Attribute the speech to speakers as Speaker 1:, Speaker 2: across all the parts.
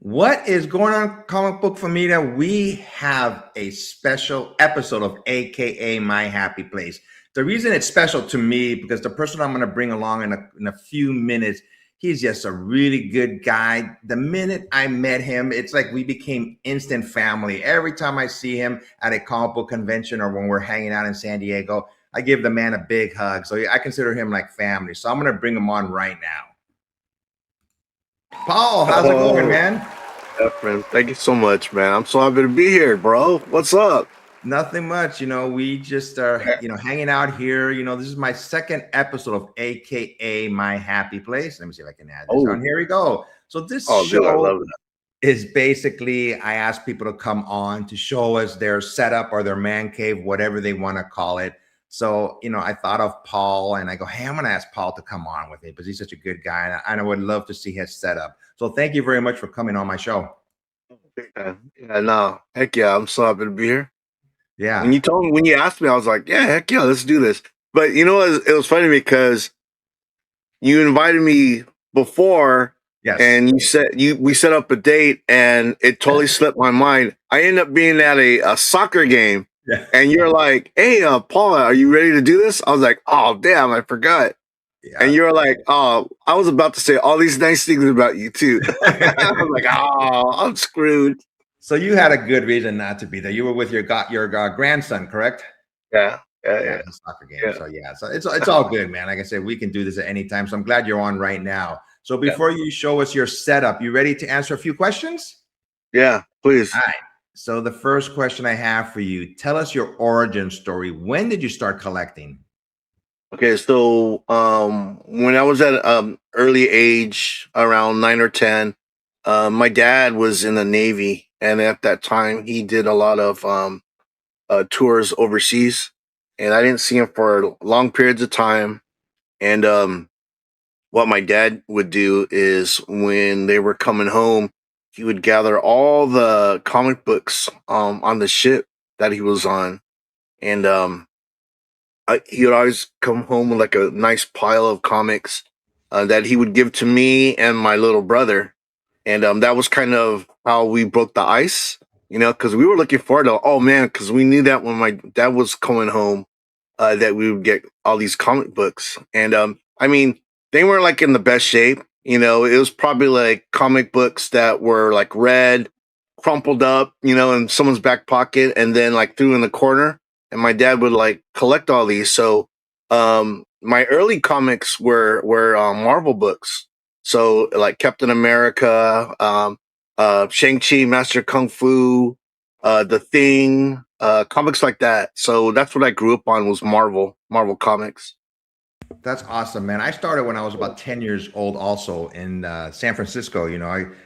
Speaker 1: What is going on, Comic Book Familia? We have a special episode of AKA My Happy Place. The reason it's special to me because the person I'm going to bring along in a few minutes, he's just a really good guy. The minute I met him, it's like we became instant family. Every time I see him at a comic book convention or when we're hanging out in San Diego, I give the man a big hug. So I consider him like family. So I'm going to bring him on right now. Paul, how's it going,
Speaker 2: Oh,
Speaker 1: man?
Speaker 2: Efren, thank you so much, man. I'm so happy to be here, bro. What's up?
Speaker 1: Nothing much, we just are, hanging out here. This is my second episode of AKA My Happy Place. Let me see if I can add this on.
Speaker 2: Oh,
Speaker 1: Here we go. So this
Speaker 2: oh, dude, I
Speaker 1: show
Speaker 2: love that.
Speaker 1: is basically I ask people to come on to show us their setup or their man cave, whatever they want to call it. So, I thought of Paul and I go, hey, I'm going to ask Paul to come on with me because he's such a good guy and I would love to see his setup. So thank you very much for coming on my show.
Speaker 2: Yeah, no, heck yeah, I'm so happy to be here.
Speaker 1: Yeah.
Speaker 2: When you asked me, I was like, yeah, heck yeah, let's do this. But it was funny because you invited me before,
Speaker 1: Yes.
Speaker 2: and we set up a date, and it totally slipped my mind. I ended up being at a soccer game,
Speaker 1: Yeah.
Speaker 2: and you're like, hey, Paula, are you ready to do this? I was like, oh, damn, I forgot.
Speaker 1: Yeah.
Speaker 2: And you're like, oh, I was about to say all these nice things about you too. I was like, oh, I'm screwed.
Speaker 1: So you had a good reason not to be there. You were with your grandson, correct?
Speaker 2: Yeah, yeah,
Speaker 1: Yeah,
Speaker 2: yeah,
Speaker 1: the soccer game.
Speaker 2: yeah,
Speaker 1: So yeah, so it's all good, man. Like I said, we can do this at any time. So I'm glad you're on right now. So
Speaker 2: yeah,
Speaker 1: before you show us your setup, you ready to answer a few questions?
Speaker 2: yeah. Please.
Speaker 1: All right. So the first question I have for you: tell us your origin story. When did you start collecting?
Speaker 2: Okay, so when I was at early age, around 9 or 10, my dad was in the Navy, and at that time he did a lot of tours overseas, and I didn't see him for long periods of time. And what my dad would do is when they were coming home, he would gather all the comic books on the ship that he was on, and he would always come home with like a nice pile of comics that he would give to me and my little brother, and that was kind of how we broke the ice, because we were looking forward to, oh man, because we knew that when my dad was coming home, that we would get all these comic books. And I mean, they weren't like in the best shape. It was probably like comic books that were like red, crumpled up, in someone's back pocket, and then like threw in the corner. And my dad would like collect all these. So my early comics were Marvel books. So like Captain America, Shang-Chi, Master Kung Fu, The Thing, comics like that. So that's what I grew up on, was Marvel comics.
Speaker 1: That's awesome, man. I started when I was about 10 years old, also in San Francisco.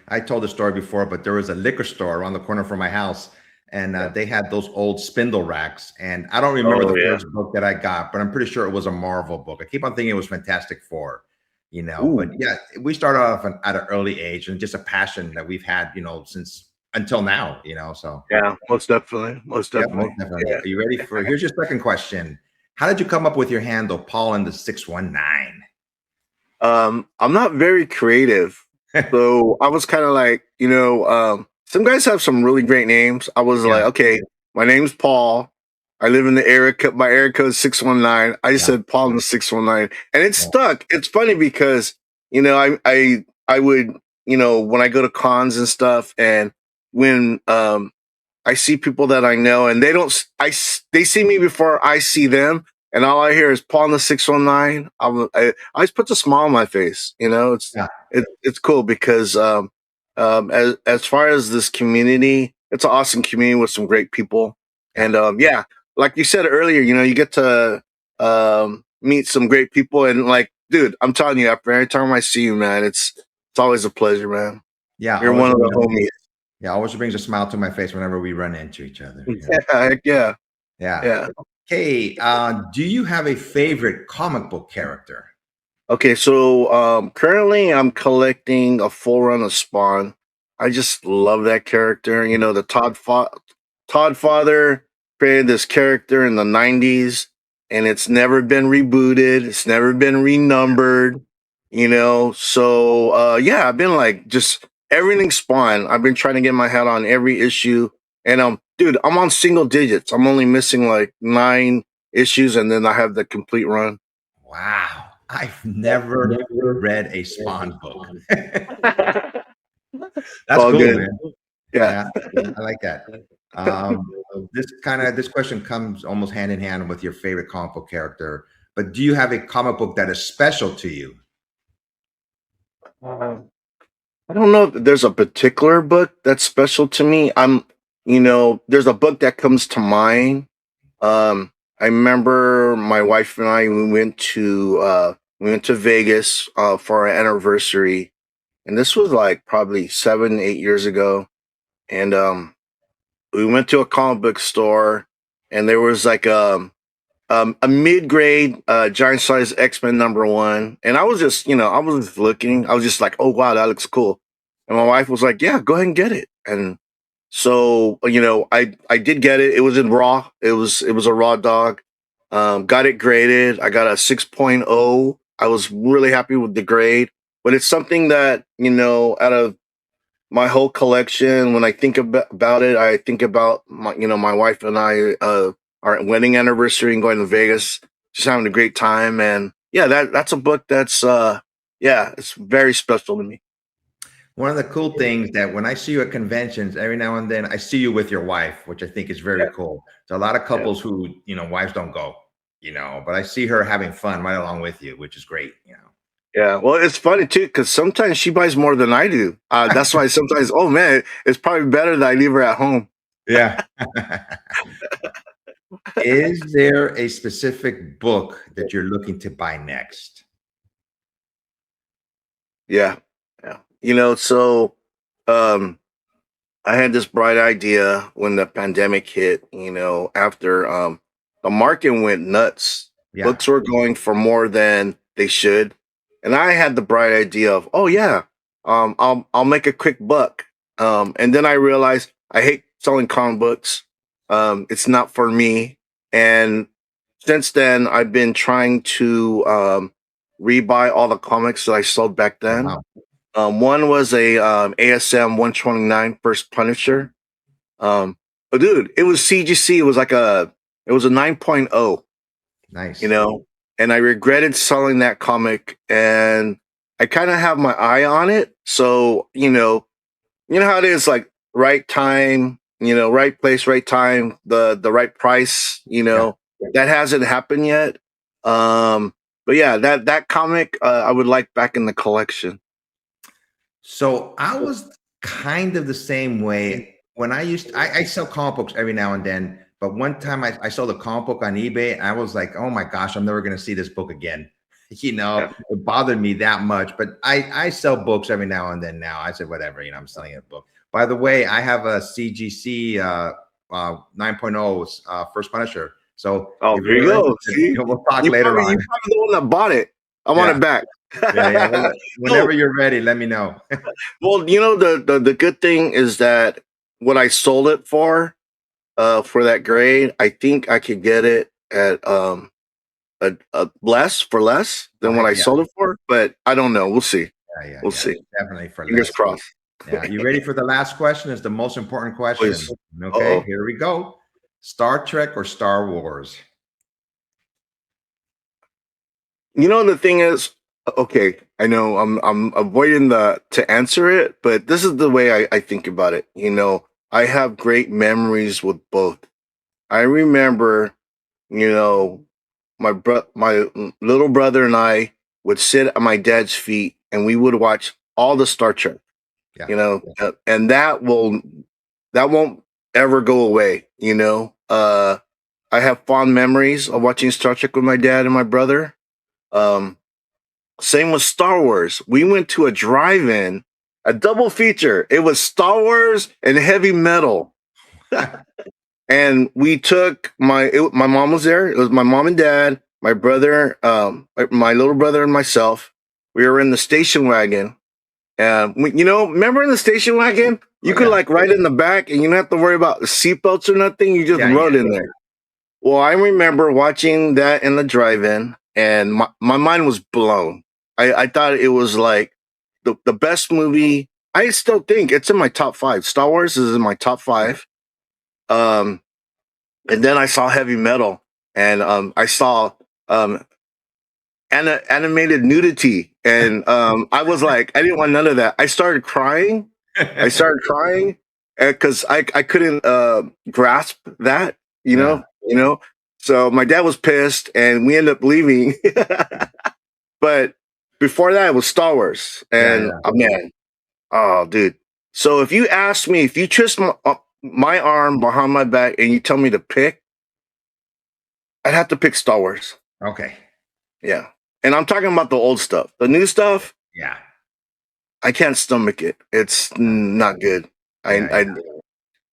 Speaker 1: I told the story before, but there was a liquor store around the corner from my house, and
Speaker 2: Yeah.
Speaker 1: they had those old spindle racks. And I don't remember
Speaker 2: Oh
Speaker 1: the
Speaker 2: yeah.
Speaker 1: first book that I got, but I'm pretty sure it was a Marvel book. I keep on thinking it was Fantastic Four, But
Speaker 2: Ooh.
Speaker 1: yeah, we started off at an early age, and just a passion that we've had, since until now. So.
Speaker 2: Yeah, most definitely. Most
Speaker 1: Yep,
Speaker 2: definitely.
Speaker 1: most definitely.
Speaker 2: Yeah.
Speaker 1: Are you ready for here's your second question. How did you come up with your handle, Paul and the 619?
Speaker 2: I'm not very creative. So I was kind of like, some guys have some really great names. I was
Speaker 1: Yeah,
Speaker 2: like, okay, my name's Paul. I live in the area code. My area code is 619. I just
Speaker 1: yeah,
Speaker 2: said Paul in the 619. And it
Speaker 1: yeah.
Speaker 2: stuck. It's funny because, I would, when I go to cons and stuff, and when I see people that I know, and they don't they see me before I see them, and all I hear is Paul in the 619. I always puts a smile on my face.
Speaker 1: Yeah.
Speaker 2: It's cool because as far as this community, it's an awesome community with some great people.
Speaker 1: Yeah.
Speaker 2: And yeah, like you said earlier, you get to meet some great people, and like, dude, I'm telling you, after every time I see you, man, it's always a pleasure, man.
Speaker 1: Yeah,
Speaker 2: You're one of the homies.
Speaker 1: always brings a smile to my face whenever we run into each other.
Speaker 2: Yeah, heck yeah,
Speaker 1: Yeah.
Speaker 2: yeah.
Speaker 1: Hey, do you have a favorite comic book character?
Speaker 2: Okay, so currently I'm collecting a full run of Spawn. I just love that character. The Todd father created this character in the 90s, and it's never been rebooted. It's never been renumbered. So yeah, I've been like just everything Spawn. I've been trying to get my head on every issue, and dude, I'm on single digits. I'm only missing like 9 issues, and then I have the complete run.
Speaker 1: Wow. I've never read a Spawn book. That's
Speaker 2: All
Speaker 1: cool,
Speaker 2: good.
Speaker 1: man.
Speaker 2: Yeah.
Speaker 1: Yeah, I like that. This question comes almost hand in hand with your favorite comic book character. But do you have a comic book that is special to you?
Speaker 2: Uh, I don't know if there's a particular book that's special to me. There's a book that comes to mind. I remember my wife and I we went to Vegas for our anniversary, and this was like probably 7, 8 years ago. And we went to a comic book store, and there was like a mid grade giant size X-Men #1, and I was just I was just looking. I was just like, oh wow, that looks cool. And my wife was like, yeah, go ahead and get it. And so I did get it. It was in raw. It was a raw dog. Got it graded. I got a 6.0. I was really happy with the grade, but it's something that out of my whole collection, when I think about it, I think about my wife and I, our wedding anniversary and going to Vegas, just having a great time. And yeah, that's a book that's yeah, it's very special to me.
Speaker 1: One of the cool things that when I see you at conventions, every now and then I see you with your wife, which I think is very
Speaker 2: Yeah,
Speaker 1: cool. So a lot of
Speaker 2: yeah,
Speaker 1: couples who, wives don't go, but I see her having fun right along with you, which is great.
Speaker 2: yeah. Well, it's funny too because sometimes she buys more than I do. That's why sometimes, oh man, it's probably better that I leave her at home.
Speaker 1: Yeah. Is there a specific book that you're looking to buy next?
Speaker 2: Yeah, yeah. So um, I had this bright idea when the pandemic hit. After the market went nuts,
Speaker 1: Yeah.
Speaker 2: books were going for more than they should, and I had the bright idea of, oh yeah, I'll make a quick buck. And then I realized I hate selling comic books. It's not for me, and since then I've been trying to rebuy all the comics that I sold back
Speaker 1: Oh,
Speaker 2: then.
Speaker 1: wow.
Speaker 2: One was a ASM 129 First Punisher. Um, but dude, it was CGC. It was a 9.0, you
Speaker 1: Nice.
Speaker 2: know, and I regretted selling that comic. And I kind of have my eye on it. So, you know how it is, like right time, right place, right time, the right price,
Speaker 1: Yeah.
Speaker 2: that hasn't happened yet. But yeah, that comic I would like back in the collection.
Speaker 1: So I was kind of the same way when I sell comic books every now and then, but one time I sold a comic book on eBay and I was like, oh my gosh, I'm never going to see this book again.
Speaker 2: Yeah.
Speaker 1: It bothered me that much, but I sell books every now and then now. I said, whatever, I'm selling a book. By the way, I have a CGC 9.0 First Punisher. So
Speaker 2: Oh,
Speaker 1: if
Speaker 2: there you
Speaker 1: you're
Speaker 2: go.
Speaker 1: interested,
Speaker 2: See,
Speaker 1: we'll talk later
Speaker 2: you
Speaker 1: on.
Speaker 2: probably the one that bought it. I want
Speaker 1: Yeah.
Speaker 2: it back.
Speaker 1: Yeah. Well,
Speaker 2: No,
Speaker 1: whenever you're ready, let me know.
Speaker 2: well, the good thing is that what I sold it for that grade, I think I could get it at a less
Speaker 1: Oh,
Speaker 2: than what
Speaker 1: heck
Speaker 2: I
Speaker 1: yeah.
Speaker 2: sold it for. But I don't know. We'll see. We'll
Speaker 1: Yeah.
Speaker 2: see.
Speaker 1: Definitely for
Speaker 2: Fingers
Speaker 1: less.
Speaker 2: crossed.
Speaker 1: Yeah. You ready for the last question? It's the most important
Speaker 2: Please.
Speaker 1: question. Okay,
Speaker 2: Uh-oh.
Speaker 1: here we go. Star Trek or Star Wars?
Speaker 2: The thing is, okay, I know I'm avoiding the to answer it, but this is the way I think about it. I have great memories with both. I remember, you know, my little brother and I would sit at my dad's feet and we would watch all the Star Trek,
Speaker 1: Yeah.
Speaker 2: and that won't ever go away. I have fond memories of watching Star Trek with my dad and my brother. Um, Same with Star Wars. We went to a drive-in, a double feature. It was Star Wars and heavy metal. And we took my mom was there. It was my mom and dad, my brother, my little brother and myself. We were in the station wagon. And remember in the station wagon,
Speaker 1: Oh
Speaker 2: you could
Speaker 1: yeah.
Speaker 2: like ride in the back and you don't have to worry about seatbelts or nothing. You just
Speaker 1: Yeah.
Speaker 2: rode in there. Well, I remember watching that in the drive-in, and my mind was blown. I thought it was like the best movie I still think it's in my top 5. Star Wars is in my top 5. Um, and then I saw heavy metal, and I saw um animated nudity, and I was like, I didn't want none of that. I started crying. I started crying because I couldn't grasp that,
Speaker 1: Yeah.
Speaker 2: you know. So my dad was pissed, and we ended up leaving. But before that, it was Star Wars,
Speaker 1: Yeah.
Speaker 2: and man, oh, dude. So if you ask me, if you twist my arm behind my back and you tell me to pick, I'd have to pick Star Wars.
Speaker 1: Okay.
Speaker 2: Yeah. And I'm talking about the old stuff. The new stuff,
Speaker 1: Yeah.
Speaker 2: I can't stomach it. It's not good.
Speaker 1: Yeah.
Speaker 2: I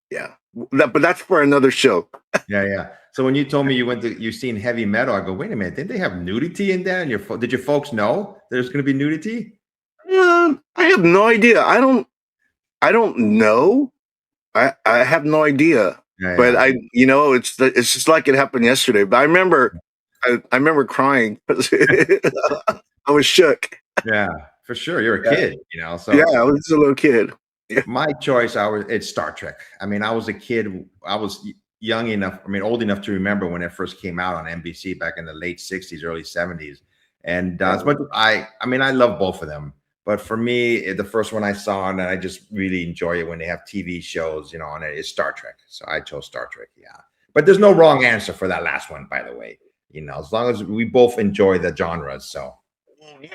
Speaker 2: yeah. But that's for another show.
Speaker 1: Yeah. So when you told me you seen heavy metal, I go, wait a minute, didn't they have nudity in there? And did your folks know there's going to be nudity?
Speaker 2: I have no idea. I don't know. I have no idea.
Speaker 1: Yeah.
Speaker 2: But
Speaker 1: Yeah.
Speaker 2: it's just like it happened yesterday. But I remember crying. I was shook.
Speaker 1: Yeah. For sure. You're a
Speaker 2: Yeah.
Speaker 1: kid, So
Speaker 2: Yeah, I was just a little kid. Yeah.
Speaker 1: my choice, it's Star Trek. I mean, I was a kid. I was young enough. I mean, old enough to remember when it first came out on NBC back in the late '60s, early '70s. And as much as I mean, I love both of them. But for me, the first one I saw, and I just really enjoy it when they have TV shows, on it, is Star Trek. So I chose Star Trek. Yeah. But there's no wrong answer for that last one, by the way. As long as we both enjoy the genres. So
Speaker 2: I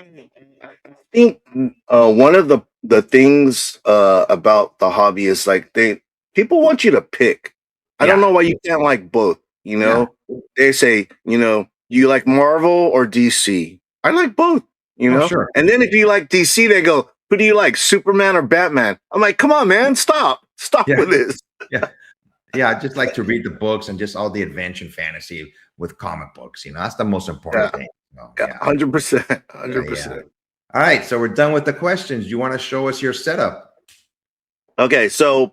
Speaker 2: think one of the things about the hobby is like people want you to pick. I don't
Speaker 1: yeah,
Speaker 2: know why you can't like both.
Speaker 1: yeah,
Speaker 2: They say, you like Marvel or DC? I like both.
Speaker 1: oh sure,
Speaker 2: And then if you like DC, they go, who do you like, Superman or Batman? I'm like, come on, man, stop
Speaker 1: yeah,
Speaker 2: with this.
Speaker 1: yeah. Yeah, I just like to read the books and just all the adventure and fantasy with comic books. That's the most important
Speaker 2: Yeah,
Speaker 1: thing.
Speaker 2: yeah,
Speaker 1: Yeah,
Speaker 2: 100%,
Speaker 1: yeah.
Speaker 2: 100%.
Speaker 1: All right, so we're done with the questions. You want to show us your setup?
Speaker 2: Okay, so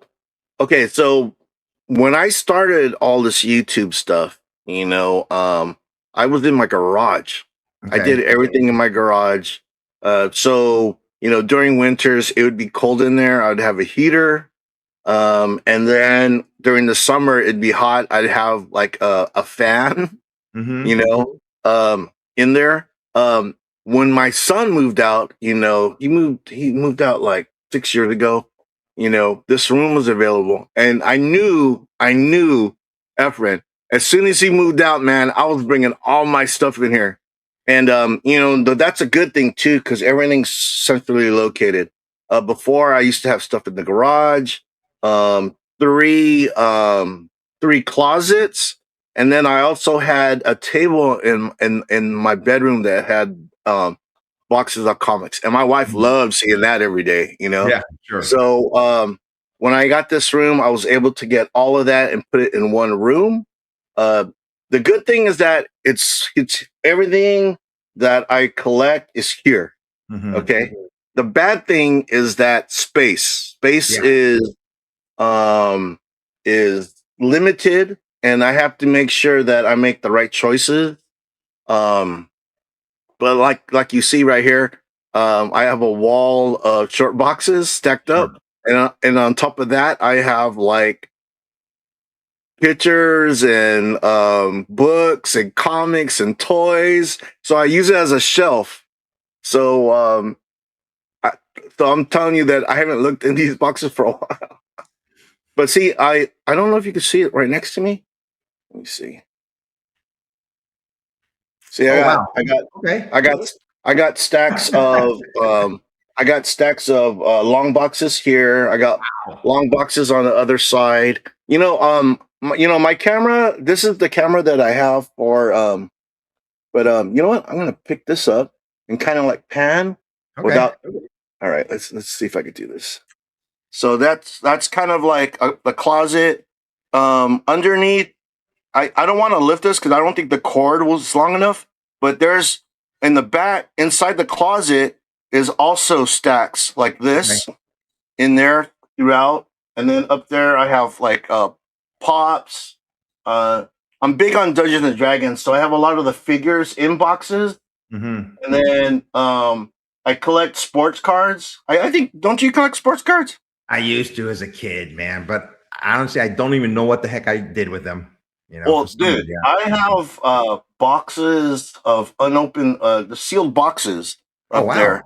Speaker 2: when I started all this YouTube stuff, I was in my garage. I
Speaker 1: Okay.
Speaker 2: did everything in my garage. So during winters it would be cold in there. I'd have a heater. And then during the summer it'd be hot. I'd have like a fan, you
Speaker 1: Mm-hmm.
Speaker 2: know, in there. When my son moved out, he moved out like 6 years ago. This room was available, and I knew Efren. As soon as he moved out, man, I was bringing all my stuff in here, and that's a good thing too because everything's centrally located. Before I used to have stuff in the garage, um, three um, three closets, and then I also had a table in my bedroom that had boxes of comics, and my wife
Speaker 1: Mhm.
Speaker 2: loved seeing that every day.
Speaker 1: Yeah, sure.
Speaker 2: So when I got this room, I was able to get all of that and put it in one room. Uh, the good thing is that it's everything that I collect is here.
Speaker 1: Mm-hmm.
Speaker 2: Okay. The bad thing is that space
Speaker 1: Yeah.
Speaker 2: um is limited, and I have to make sure that I make the right choices. Um, but like you see right here, I have a wall of short boxes stacked
Speaker 1: Sure.
Speaker 2: up, and on top of that, I have like pictures and books and comics and toys. So I use it as a shelf. So I, so I'm telling you that I haven't looked in these boxes for a while. But see, I don't know if you can see it right next to me. Let me see. See,
Speaker 1: Oh wow. Okay.
Speaker 2: I got I got stacks of long boxes here. I got long boxes on the other side. My camera. This is the camera that I have for. But you know what? I'm gonna pick this up and kind of like pan
Speaker 1: Okay.
Speaker 2: without. All right, let's see if I can do this. So that's kind of like the closet. Underneath, I don't want to lift this because I don't think the cord was long enough. But there's in the back inside the closet is also stacks like
Speaker 1: Okay.
Speaker 2: this in there throughout, and then up there I have like pops. Uh, I'm big on Dungeons and Dragons, so I have a lot of the figures in boxes,
Speaker 1: Mm-hmm.
Speaker 2: and then I collect sports cards. I think, don't you collect sports cards?
Speaker 1: I used to as a kid, man, but honestly, I don't even know what the heck I did with them. For
Speaker 2: Well,
Speaker 1: some,
Speaker 2: dude,
Speaker 1: yeah.
Speaker 2: I have boxes of unopened, the sealed boxes
Speaker 1: Oh
Speaker 2: up there.
Speaker 1: wow,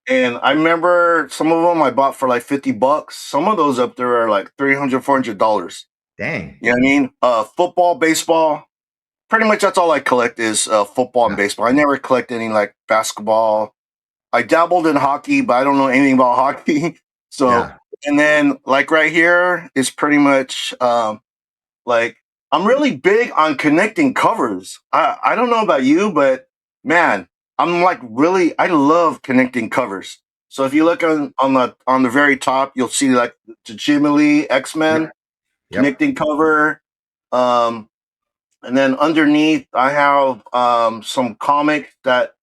Speaker 2: And I remember some of them I bought for like $50. Some of those up there are like $300, $400.
Speaker 1: dang.
Speaker 2: You know what I mean? Football, baseball. Pretty much that's all I collect is football and
Speaker 1: Yeah,
Speaker 2: baseball. I never collect any like basketball. I dabbled in hockey, but I don't know anything about hockey. So,
Speaker 1: yeah.
Speaker 2: and then like right here is pretty much like I'm really big on connecting covers. I don't know about you, but man, I'm like really I love connecting covers. So if you look on the very top, you'll see like the Jimmy Lee X
Speaker 1: Yep,
Speaker 2: Men
Speaker 1: yep.
Speaker 2: connecting cover. Um, and then underneath, I have some comics that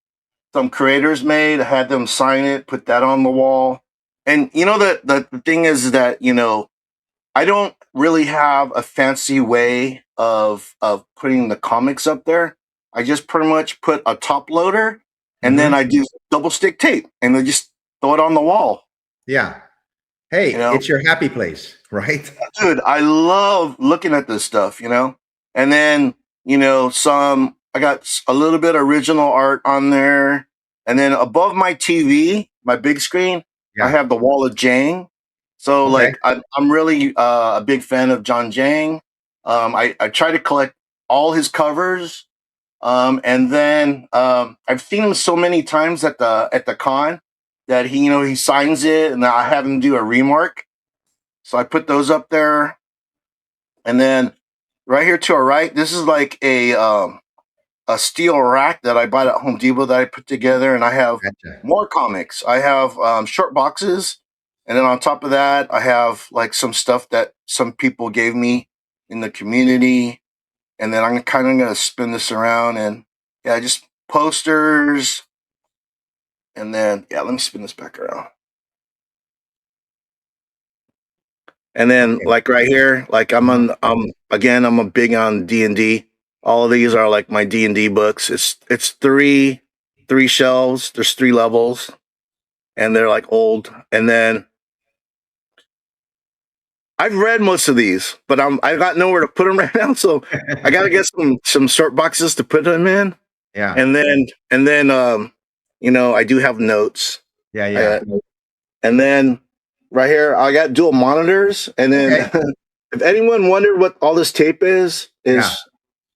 Speaker 2: some creators made. I had them sign it, put that on the wall. And you know the thing is that I don't really have a fancy way of putting the comics up there. I just pretty much put a top loader, and then
Speaker 1: Hmm.
Speaker 2: I do double stick tape, and I just throw it on the wall.
Speaker 1: Yeah.
Speaker 2: You
Speaker 1: Hey,
Speaker 2: know,
Speaker 1: it's your happy place, right?
Speaker 2: dude, I love looking at this stuff. And then some I got a little bit of original art on there, and then above my TV, my big screen, I
Speaker 1: Yeah.
Speaker 2: have the Wall of Jang. So
Speaker 1: Okay.
Speaker 2: like I'm really a big fan of John Jang. I try to collect all his covers, and then I've seen him so many times at the con that he signs it, and I have him do a remark. So I put those up there, and then right here to our right, this is like a steel rack that I bought at Home Depot that I put together, and I have
Speaker 1: Gotcha.
Speaker 2: more comics. I have short boxes, and then on top of that, I have like some stuff that some people gave me in the community, and then I'm kind of gonna spin this around, and yeah, just posters, and then yeah, let me spin this back around. And then
Speaker 1: Okay.
Speaker 2: like right here, like
Speaker 1: Uh-huh.
Speaker 2: I'm a big on D&D. All of these are like my D&D books. It's three shelves. There's three levels, and they're like old. And then I've read most of these, but I got nowhere to put them right now. So I got to get some short boxes to put them in.
Speaker 1: Yeah.
Speaker 2: And then I do have notes.
Speaker 1: Yeah.
Speaker 2: I
Speaker 1: Yeah.
Speaker 2: got, and then right here I got dual monitors. And then
Speaker 1: Okay.
Speaker 2: if anyone wondered what all this tape
Speaker 1: Yeah.
Speaker 2: is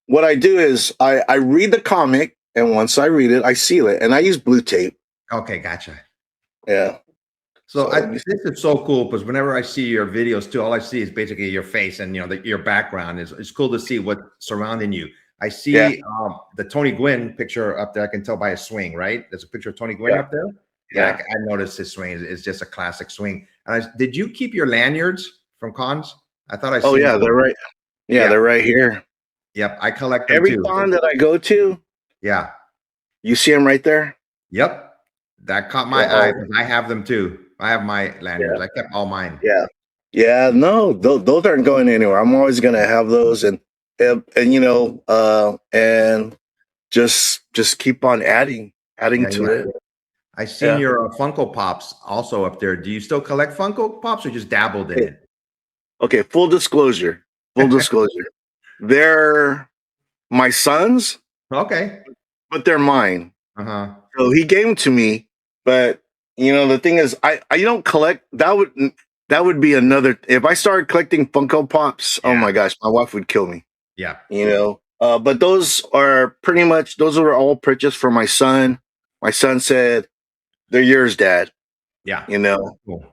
Speaker 2: what I do is I read the comic, and once I read it, I seal it, and I use blue tape.
Speaker 1: Okay. Gotcha.
Speaker 2: Yeah.
Speaker 1: So
Speaker 2: So
Speaker 1: this is so cool because whenever I see your videos too, all I see is basically your face and your background is it's cool to see what's surrounding you. I
Speaker 2: yeah,
Speaker 1: see the Tony Gwynn picture up there. I can tell by his swing, right? There's a picture of Tony Gwynn
Speaker 2: yeah,
Speaker 1: up there. Yeah,
Speaker 2: yeah.
Speaker 1: I noticed his swing is just a classic swing. And did you keep your lanyards from cons? I thought I
Speaker 2: Oh
Speaker 1: seen
Speaker 2: yeah,
Speaker 1: some.
Speaker 2: they're right. Yeah,
Speaker 1: Yeah,
Speaker 2: they're right here.
Speaker 1: yep, I collect them
Speaker 2: Every
Speaker 1: too.
Speaker 2: con that I go to,
Speaker 1: Yeah,
Speaker 2: you see them right there.
Speaker 1: yep, that caught
Speaker 2: They're
Speaker 1: my eye
Speaker 2: all
Speaker 1: because I have them too. I have my
Speaker 2: yeah,
Speaker 1: lanyards. I kept all mine.
Speaker 2: yeah, yeah. No, those aren't going anywhere. I'm always gonna have those, and just keep on adding
Speaker 1: Yeah,
Speaker 2: to
Speaker 1: yeah.
Speaker 2: it.
Speaker 1: I seen
Speaker 2: Yeah.
Speaker 1: your Funko Pops also up there. Do you still collect Funko Pops or just dabbled in
Speaker 2: Okay.
Speaker 1: it?
Speaker 2: Okay. Full disclosure. Full disclosure. They're my sons,
Speaker 1: Okay.
Speaker 2: but they're mine.
Speaker 1: Uh-huh.
Speaker 2: So he gave them to me, but the thing is, I don't collect. That would be another. If I started collecting Funko Pops, oh
Speaker 1: Yeah.
Speaker 2: my gosh, my wife would kill me.
Speaker 1: Yeah.
Speaker 2: But those are all purchased for my son. My son said, "They're yours, Dad."
Speaker 1: Yeah.
Speaker 2: You know,
Speaker 1: Cool.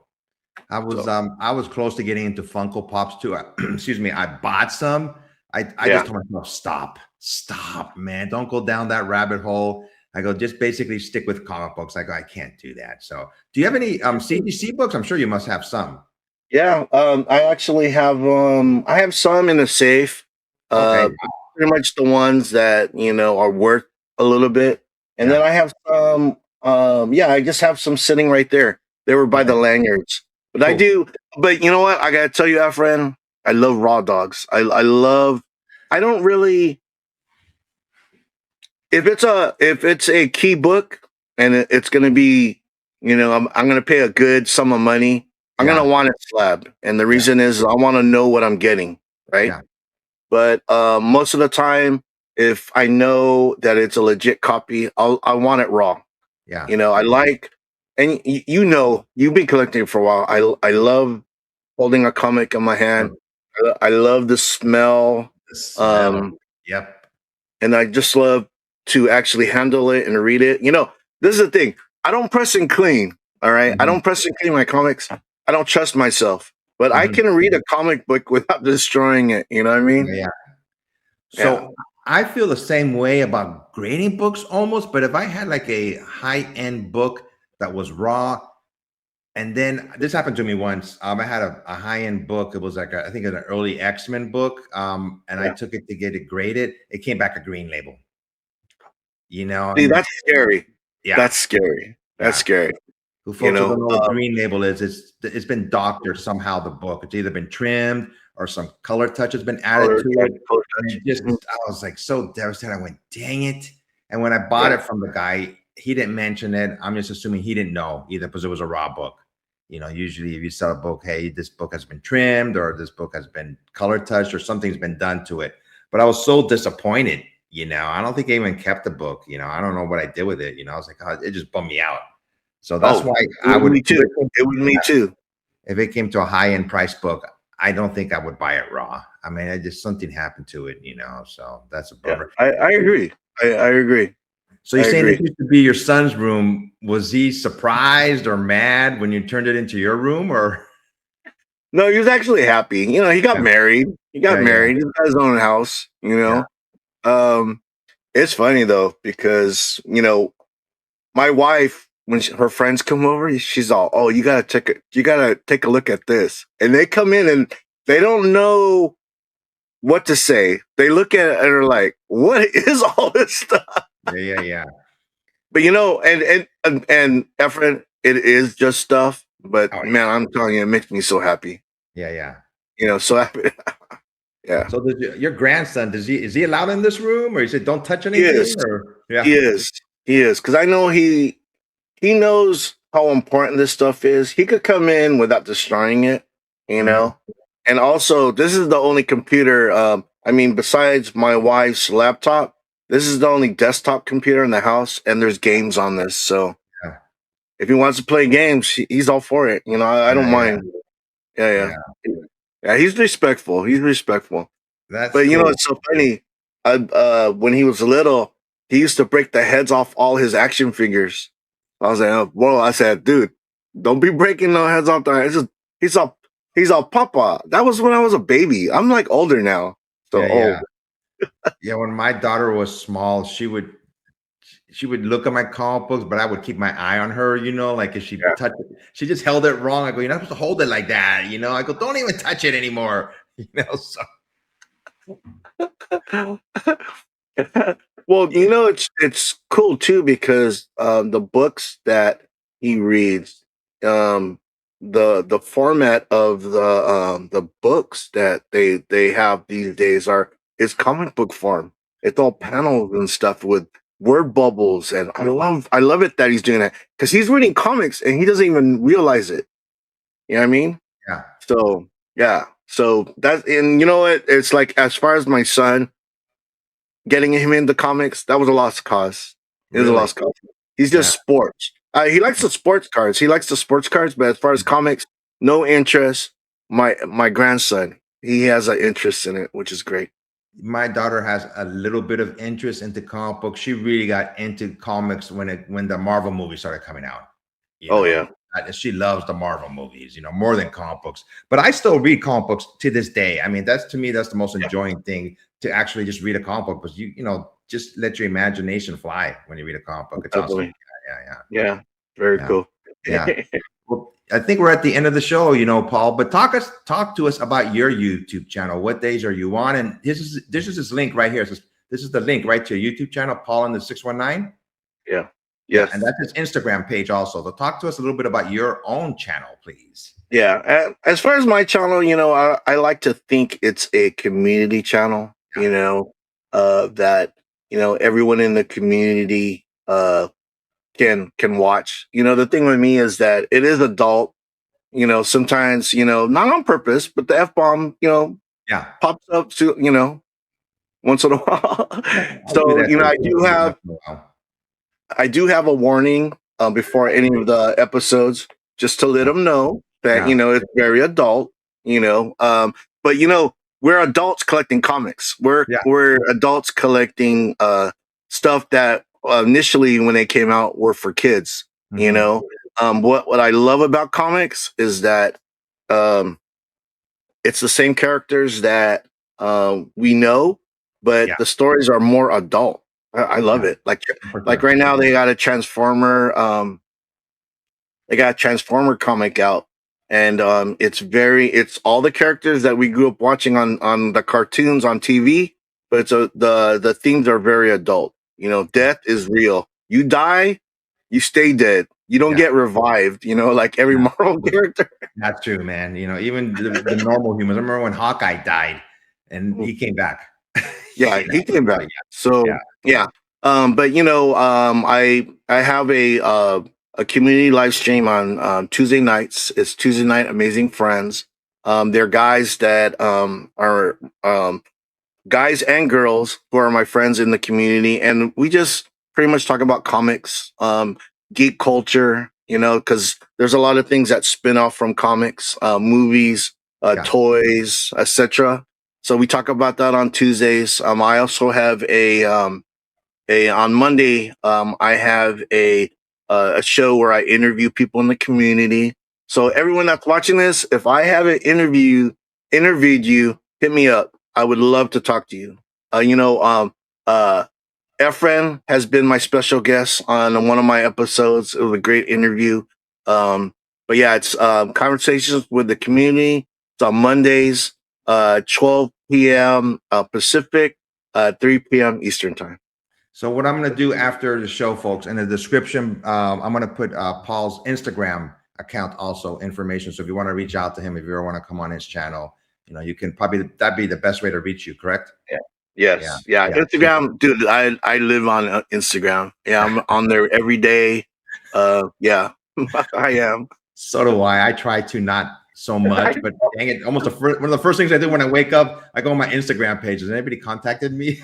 Speaker 2: so
Speaker 1: I was close to getting into Funko Pops too. Excuse me. I bought some. I
Speaker 2: yeah.
Speaker 1: just told myself, stop, man. Don't go down that rabbit hole. I go, just basically stick with comic books. I go, I can't do that. So do you have any CGC books? I'm sure you must have some.
Speaker 2: Yeah, I actually I have some in a safe.
Speaker 1: Okay.
Speaker 2: Uh, Pretty much the ones that are worth a little bit, and then
Speaker 1: Yeah.
Speaker 2: I have some. Yeah, I just have some sitting right there. They were by
Speaker 1: Okay.
Speaker 2: the lanyards, but I
Speaker 1: Cool.
Speaker 2: do. But you know what? I gotta tell you, Efren, I love raw dogs. I love. I don't really. If it's a key book and it's gonna be I'm gonna pay a good sum of money. I'm gonna
Speaker 1: Yeah.
Speaker 2: want it slab, and the
Speaker 1: Yeah.
Speaker 2: reason is I want to know what I'm getting, right?
Speaker 1: Yeah.
Speaker 2: But most of the time, if I know that it's a legit copy, I want it raw.
Speaker 1: Yeah.
Speaker 2: I like, and you've been collecting for a while. I love holding a comic in my hand.
Speaker 1: Love
Speaker 2: I love the smell,
Speaker 1: the smell.
Speaker 2: um,
Speaker 1: Yep.
Speaker 2: and I just love to actually handle it and read it. This is the thing. I don't press and clean. All right, I
Speaker 1: Mhm.
Speaker 2: don't press and clean my comics. I don't trust myself, but I
Speaker 1: Mhm.
Speaker 2: can read a comic book without destroying it. You know what I mean?
Speaker 1: Yeah, yeah.
Speaker 2: Yeah.
Speaker 1: So I feel the same way about grading books almost, but if I had like a high-end book that was raw, and then this happened to me once. I had a high-end book. It was like I think an early X-Men book. And I
Speaker 2: Yeah.
Speaker 1: took it to get it graded. It came back a green label,
Speaker 2: See,
Speaker 1: and
Speaker 2: that's scary.
Speaker 1: yeah,
Speaker 2: That's scary. That's
Speaker 1: yeah.
Speaker 2: scary.
Speaker 1: Who
Speaker 2: You
Speaker 1: folks who
Speaker 2: know.
Speaker 1: don't know what green label is, it's been doctored somehow. The book, it's either been trimmed or some color touch has been added
Speaker 2: Color,
Speaker 1: to
Speaker 2: yeah,
Speaker 1: it.
Speaker 2: color
Speaker 1: And
Speaker 2: touch.
Speaker 1: it just,
Speaker 2: Mhm.
Speaker 1: I was like so devastated. I went, dang it. And when I bought
Speaker 2: Yeah.
Speaker 1: it from the guy, he didn't mention it. I'm just assuming he didn't know either because it was a raw book. Usually if you sell a book, hey, this book has been trimmed or this book has been color touched or something's been done to it. But I was so disappointed. I don't think I even kept the book. I don't know what I did with it. I was like, oh, it just bummed me out. So that's
Speaker 2: Oh,
Speaker 1: why
Speaker 2: it
Speaker 1: I
Speaker 2: was
Speaker 1: would,
Speaker 2: me too. It was me too.
Speaker 1: if it came to a high end price book, I don't think I would buy it raw. I mean, I just something happened to it, so that's a
Speaker 2: Yeah,
Speaker 1: bummer.
Speaker 2: I agree. I agree.
Speaker 1: So
Speaker 2: I
Speaker 1: you're saying
Speaker 2: agree.
Speaker 1: it used to be your son's room. Was he surprised or mad when you turned it into your room or?
Speaker 2: No, he was actually happy. He got
Speaker 1: Yeah,
Speaker 2: married. He got
Speaker 1: yeah, yeah,
Speaker 2: married. He's got his own house.
Speaker 1: yeah.
Speaker 2: Um, it's funny though because my wife when her friends come over, she's all, "Oh, you gotta take a look at this," and they come in and they don't know what to say. They look at it and are like, "What is all this stuff?"
Speaker 1: Yeah, yeah, yeah.
Speaker 2: But and Efren, it is just stuff. But
Speaker 1: Oh
Speaker 2: man,
Speaker 1: yeah.
Speaker 2: I'm telling you, it makes me so happy.
Speaker 1: Yeah, yeah.
Speaker 2: So happy. Yeah,
Speaker 1: So does your grandson, is he allowed in this room or he said don't touch
Speaker 2: he is.
Speaker 1: anything or
Speaker 2: He
Speaker 1: yeah.
Speaker 2: is. He is. Because I know he knows how important this stuff is. He could come in without destroying it, you
Speaker 1: Mhm.
Speaker 2: know. And also, this is the only computer. I mean, besides my wife's laptop, this is the only desktop computer in the house, and there's games on this. So
Speaker 1: Yeah,
Speaker 2: if he wants to play games, he's all for it. I don't
Speaker 1: yeah, yeah,
Speaker 2: mind. Yeah,
Speaker 1: yeah.
Speaker 2: yeah, yeah. He's respectful. He's respectful.
Speaker 1: That's
Speaker 2: But
Speaker 1: cool.
Speaker 2: it's so funny. When he was little, he used to break the heads off all his action figures. I was like, oh, whoa! I said, dude, don't be breaking no heads off. It's just he's all Papa. That was when I was a baby. I'm like older now, so
Speaker 1: Yeah, yeah.
Speaker 2: oh
Speaker 1: Yeah, when my daughter was small, she would look at my comic books, but I would keep my eye on her, like if she
Speaker 2: yeah.
Speaker 1: touched it, she just held it wrong. I go, you're not supposed to hold it like that. I go, don't even touch it anymore. So
Speaker 2: Well, it's cool too because the books that he reads, um, the format of the books that they have these days is comic book form. It's all panels and stuff with word bubbles, and I love it that he's doing that because he's reading comics and he doesn't even realize it. You know what I mean?
Speaker 1: yeah,
Speaker 2: So yeah, so that's and you know what? It's like as far as my son getting him into comics, that was a lost cause. It was a
Speaker 1: really.
Speaker 2: lost cause. He's
Speaker 1: Yeah.
Speaker 2: just sports. He likes the sports cards. He likes the sports cards, but as far as comics, no interest. My grandson, he has an interest in it, which is great.
Speaker 1: My daughter has a little bit of interest into comic books. She really got into comics when the Marvel movies started coming out. You
Speaker 2: Oh
Speaker 1: know,
Speaker 2: yeah,
Speaker 1: she loves the Marvel movies, more than comic books. But I still read comic books to this day. I mean, that's to me, that's the most
Speaker 2: yeah,
Speaker 1: enjoying thing to actually just read a comic book because just let your imagination fly when you read a comic book. It's awesome.
Speaker 2: definitely.
Speaker 1: Yeah,
Speaker 2: Yeah, very
Speaker 1: yeah,
Speaker 2: cool.
Speaker 1: yeah, yeah. Well, I think we're at the end of the show, Paul. But talk to us about your YouTube channel. What days are you on? And this is this link right here. This is the link right to your YouTube channel, Paul in the 619.
Speaker 2: Yeah.
Speaker 1: Yeah, and
Speaker 2: Yes.
Speaker 1: that's his Instagram page also. So talk to us a little bit about your own channel, please.
Speaker 2: Yeah. As far as my channel, I like to think it's a community channel. That everyone in the community can watch. You know, the thing with me is that it is adult. You know, sometimes, you know, not on purpose, but the F bomb, you know,
Speaker 1: Yeah,
Speaker 2: pops up to, you know, once in a while.
Speaker 1: I'll do
Speaker 2: So,
Speaker 1: that
Speaker 2: you know,
Speaker 1: too once in a while.
Speaker 2: I do have a warning before any of the episodes, just to let them know that,
Speaker 1: Yeah,
Speaker 2: you know, it's very adult, you know. But you know, we're adults collecting comics.
Speaker 1: yeah.
Speaker 2: We're adults collecting stuff that initially when they came out were for kids, you
Speaker 1: Mhm.
Speaker 2: know. What I love about comics is that um it's the same characters that we know, but
Speaker 1: Yeah,
Speaker 2: the stories are more adult. I love
Speaker 1: yeah,
Speaker 2: it.
Speaker 1: for
Speaker 2: Like
Speaker 1: sure.
Speaker 2: right now they got a Transformer. They got a Transformer comic out, and it's all the characters that we grew up watching on the cartoons on TV, but the themes are very adult. You know, death is real. You die, you stay dead. You don't
Speaker 1: Yeah,
Speaker 2: get revived. You know, like every
Speaker 1: yeah.
Speaker 2: Marvel character.
Speaker 1: That's true, man. You know, even the normal humans. I remember when Hawkeye died and he came back.
Speaker 2: Yeah,
Speaker 1: You know,
Speaker 2: he came
Speaker 1: so
Speaker 2: back.
Speaker 1: yeah,
Speaker 2: So yeah, but you know, I have a community live stream on Tuesday nights. It's Tuesday night Amazing Friends. They're guys that are guys and girls who are my friends in the community, and we just pretty much talk about comics, geek culture. You know, because there's a lot of things that spin off from comics, movies,
Speaker 1: yeah.
Speaker 2: toys, etc. So we talk about that on Tuesdays. I also have a on Monday. I have a show where I interview people in the community. So everyone that's watching this, if I haven't interviewed you, hit me up. I would love to talk to you. You know, uh, Efren has been my special guest on one of my episodes. It was a great interview. Um, but yeah, it's conversations with the community. It's on Mondays, 12 p.m. Pacific, 3 p.m. Eastern time.
Speaker 1: So what I'm going to do after the show, folks, in the description, I'm going to put Paul's Instagram account also information. So if you want to reach out to him, if you ever want to come on his channel, you know, you can probably that'd be the best way to reach you. Correct? Yeah,
Speaker 2: Yes, yeah.
Speaker 1: yeah. So
Speaker 2: Instagram, dude. I live on Instagram. Yeah, I'm on there every day. Yeah, I am.
Speaker 1: so do I. I try to not so much, but dang it, almost one of the first things I do when I wake up, I go on my Instagram page. Has anybody contacted me?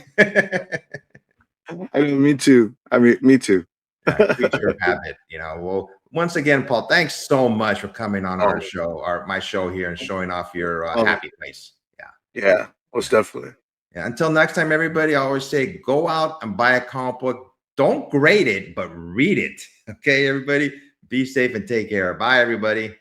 Speaker 2: I mean, me too. I mean, me too.
Speaker 1: Creature of habit, you know. Well, once again, Paul, thanks so much for coming on our
Speaker 2: Oh,
Speaker 1: show, my show here, and showing off your
Speaker 2: oh,
Speaker 1: happy place. Yeah,
Speaker 2: yeah, most definitely.
Speaker 1: yeah. Until next time, everybody. I always say, go out and buy a comic book. Don't grade it, but read it. Okay, everybody. Be safe and take care. Bye, everybody.